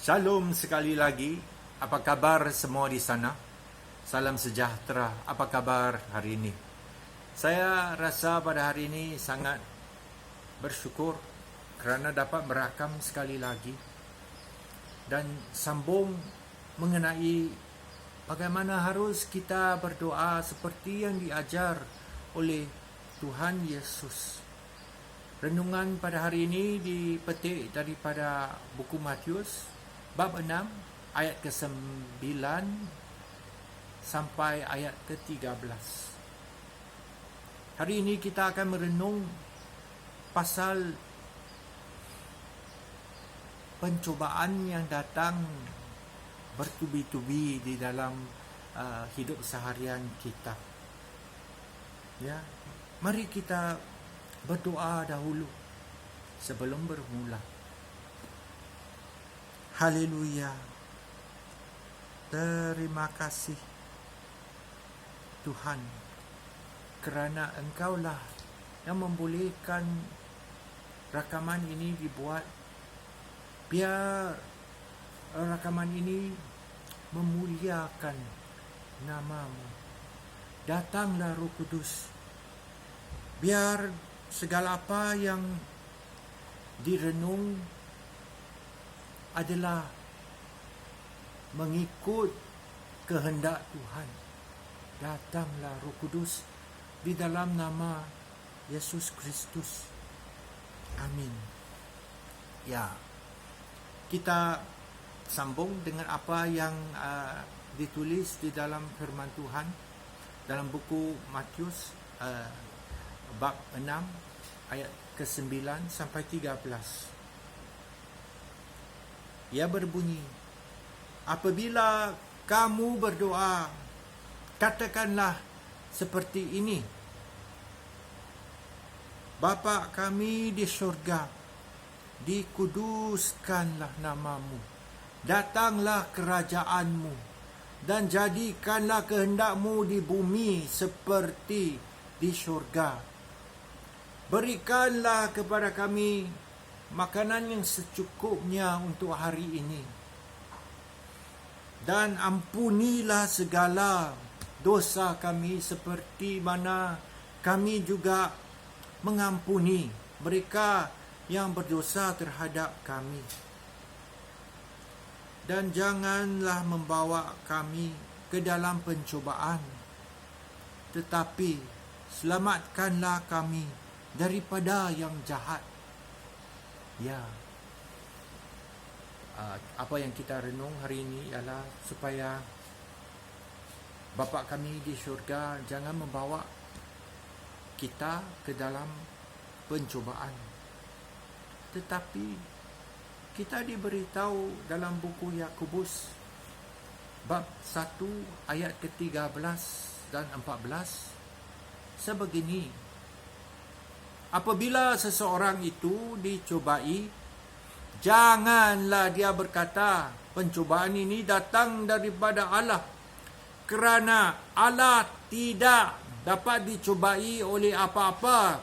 Shalom sekali lagi. Apa kabar semua di sana? Salam sejahtera. Apa kabar hari ini? Saya rasa pada hari ini sangat bersyukur kerana dapat merakam sekali lagi dan sambung mengenai bagaimana harus kita berdoa seperti yang diajar oleh Tuhan Yesus. Renungan pada hari ini dipetik daripada buku Matius bab 6 ayat ke-9 sampai ayat ke-13. Hari ini kita akan merenung pasal pencobaan yang datang bertubi-tubi di dalam hidup seharian kita. Ya, mari kita berdoa dahulu sebelum bermula. Haleluya. Terima kasih Tuhan kerana Engkaulah yang membolehkan rakaman ini dibuat. Biar rakaman ini memuliakan nama-Mu. Datanglah Roh Kudus. Biar segala apa yang direnung adalah mengikut kehendak Tuhan. Datanglah Roh Kudus di dalam nama Yesus Kristus. Amin. Ya, kita sambung dengan apa yang ditulis di dalam firman Tuhan dalam buku Matius bab 6 ayat ke-9 sampai 13. Ia berbunyi, apabila kamu berdoa, katakanlah seperti ini: Bapa kami di syurga, dikuduskanlah nama-Mu, datanglah kerajaan-Mu, dan jadikanlah kehendak-Mu di bumi seperti di syurga. Berikanlah kepada kami makanan yang secukupnya untuk hari ini. Dan ampunilah segala dosa kami seperti mana kami juga mengampuni mereka yang berdosa terhadap kami. Dan janganlah membawa kami ke dalam pencobaan, tetapi selamatkanlah kami daripada yang jahat. Ya, apa yang kita renung hari ini ialah supaya Bapa kami di syurga jangan membawa kita ke dalam pencobaan. Tetapi kita diberitahu dalam buku Yakobus bab 1 ayat ke-13 dan 14 sebegini: apabila seseorang itu dicobai, janganlah dia berkata, pencobaan ini datang daripada Allah, kerana Allah tidak dapat dicobai oleh apa-apa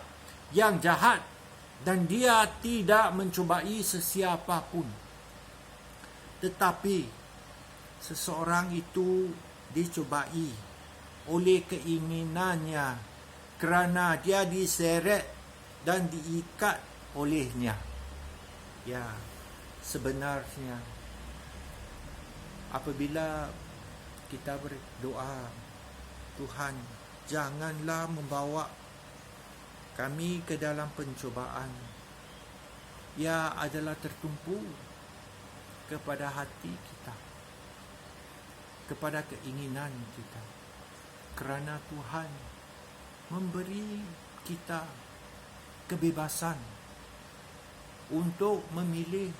yang jahat, dan Dia tidak mencobai sesiapa pun. Tetapi seseorang itu dicobai oleh keinginannya, kerana dia diseret dan diikat olehnya. Ya, sebenarnya apabila kita berdoa, Tuhan, janganlah membawa kami ke dalam pencobaan, ia adalah tertumpu kepada hati kita, kepada keinginan kita, kerana Tuhan memberi kita kebebasan untuk memilih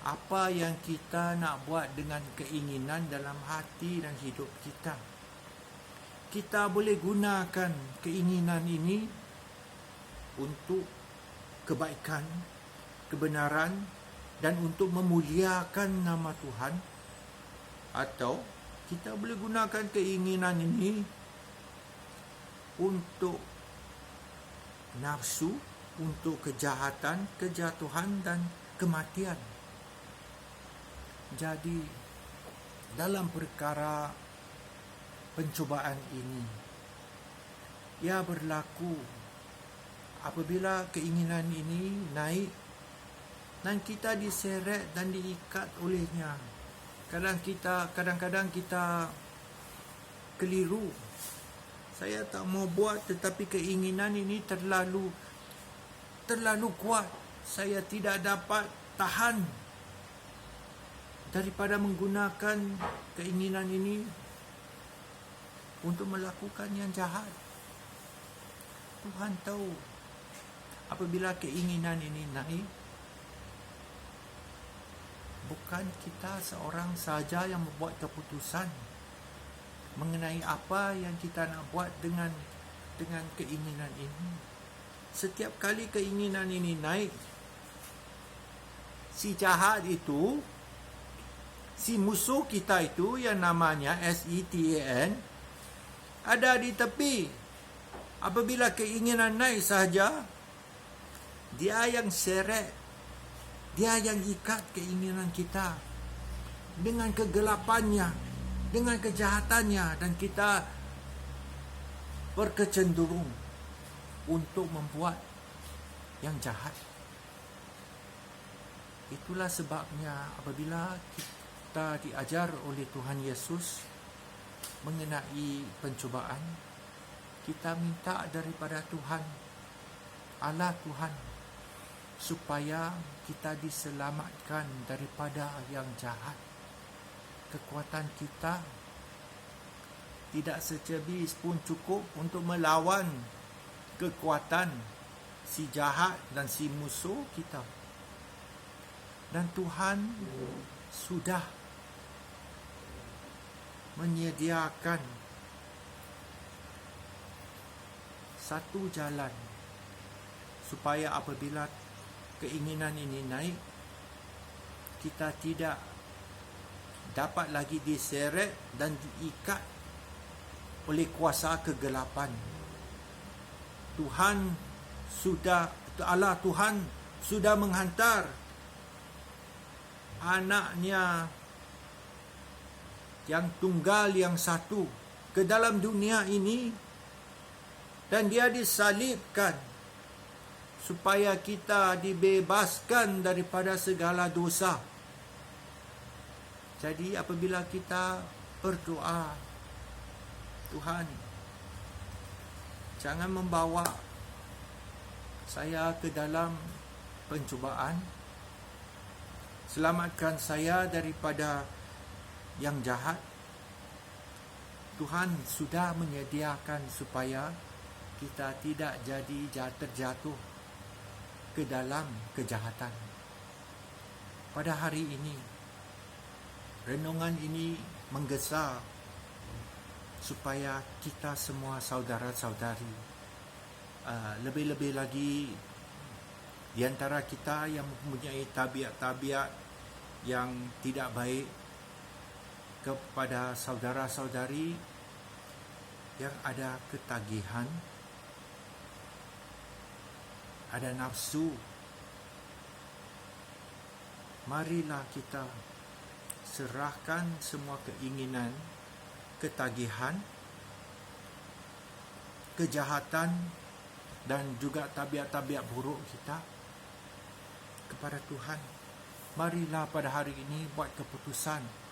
apa yang kita nak buat dengan keinginan dalam hati dan hidup kita. Kita boleh gunakan keinginan ini untuk kebaikan, kebenaran, dan untuk memuliakan nama Tuhan. Atau kita boleh gunakan keinginan ini untuk nafsu, untuk kejahatan, kejatuhan dan kematian. Jadi dalam perkara pencubaan ini, ia berlaku apabila keinginan ini naik dan kita diseret dan diikat olehnya. Kadang-kadang kita keliru. Saya tak mau buat, tetapi keinginan ini terlalu kuat. Saya tidak dapat tahan daripada menggunakan keinginan ini untuk melakukan yang jahat. Tuhan tahu apabila keinginan ini naik, bukan kita seorang saja yang membuat keputusan mengenai apa yang kita nak buat dengan keinginan ini. Setiap kali keinginan ini naik, si jahat itu, si musuh kita itu yang namanya Satan ada di tepi. Apabila keinginan naik sahaja, dia yang seret, dia yang ikat keinginan kita dengan kegelapannya, dengan kejahatannya, dan kita berkecenderung untuk membuat yang jahat. Itulah sebabnya apabila kita diajar oleh Tuhan Yesus mengenai pencubaan, kita minta daripada Tuhan, Allah Tuhan, supaya kita diselamatkan daripada yang jahat. Kekuatan kita tidak secebis pun cukup untuk melawan kekuatan si jahat dan si musuh kita. Dan Tuhan sudah menyediakan satu jalan supaya apabila keinginan ini naik, kita tidak dapat lagi diseret dan diikat oleh kuasa kegelapan. Allah Tuhan sudah menghantar anaknya yang tunggal, yang satu, ke dalam dunia ini, dan dia disalibkan supaya kita dibebaskan daripada segala dosa. Jadi apabila kita berdoa, Tuhan, jangan membawa saya ke dalam pencubaan, selamatkan saya daripada yang jahat. Tuhan sudah menyediakan supaya kita tidak jadi terjatuh ke dalam kejahatan. Pada hari ini, renungan ini menggesa supaya kita semua saudara-saudari, lebih-lebih lagi di antara kita yang mempunyai tabiat-tabiat yang tidak baik, kepada saudara-saudari yang ada ketagihan, ada nafsu, marilah kita serahkan semua keinginan, ketagihan, kejahatan, dan juga tabiat-tabiat buruk kita kepada Tuhan. Marilah pada hari ini buat keputusan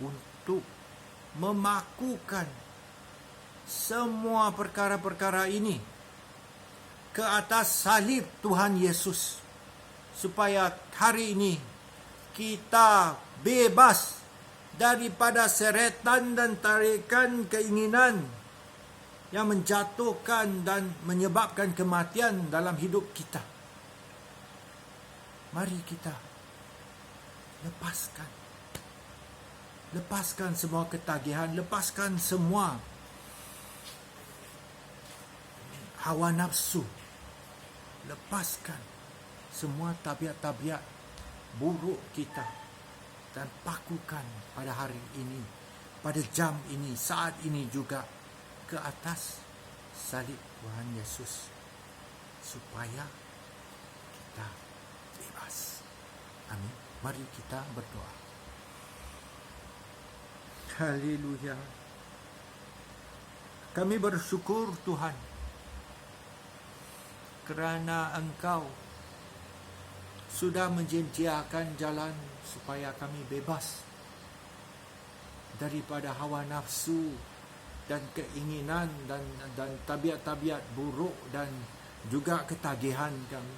untuk memakukan semua perkara-perkara ini ke atas salib Tuhan Yesus, supaya hari ini kita bebas daripada seretan dan tarikan keinginan yang menjatuhkan dan menyebabkan kematian dalam hidup kita. Mari kita lepaskan semua ketagihan, lepaskan semua hawa nafsu, lepaskan semua tabiat-tabiat buruk kita, dan pakukan pada hari ini, pada jam ini, saat ini juga ke atas salib Tuhan Yesus, supaya kita bebas. Amin. Mari kita berdoa. Haleluya. Kami bersyukur Tuhan kerana Engkau sudah menyediakan jalan supaya kami bebas daripada hawa nafsu dan keinginan dan tabiat-tabiat buruk dan juga ketagihan kami.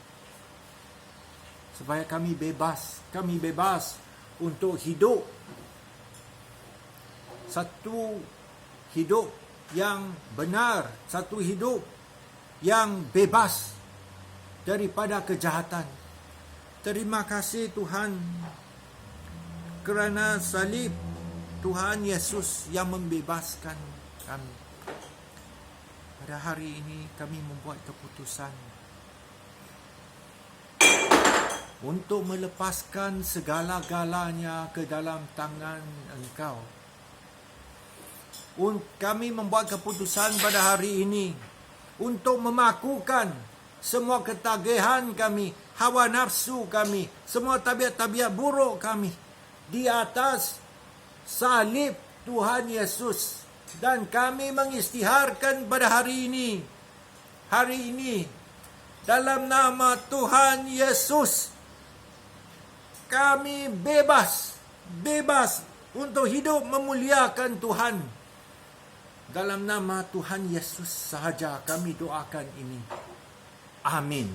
Supaya kami bebas untuk hidup satu hidup yang benar, satu hidup yang bebas daripada kejahatan. Terima kasih Tuhan kerana salib Tuhan Yesus yang membebaskan kami. Pada hari ini kami membuat keputusan untuk melepaskan segala-galanya ke dalam tangan Engkau. Kami membuat keputusan pada hari ini untuk memakukan semua ketagihan kami, hawa nafsu kami, semua tabiat-tabiat buruk kami di atas salib Tuhan Yesus. Dan kami mengisytiharkan pada hari ini, dalam nama Tuhan Yesus, kami bebas untuk hidup memuliakan Tuhan. Dalam nama Tuhan Yesus sahaja kami doakan ini. Amin.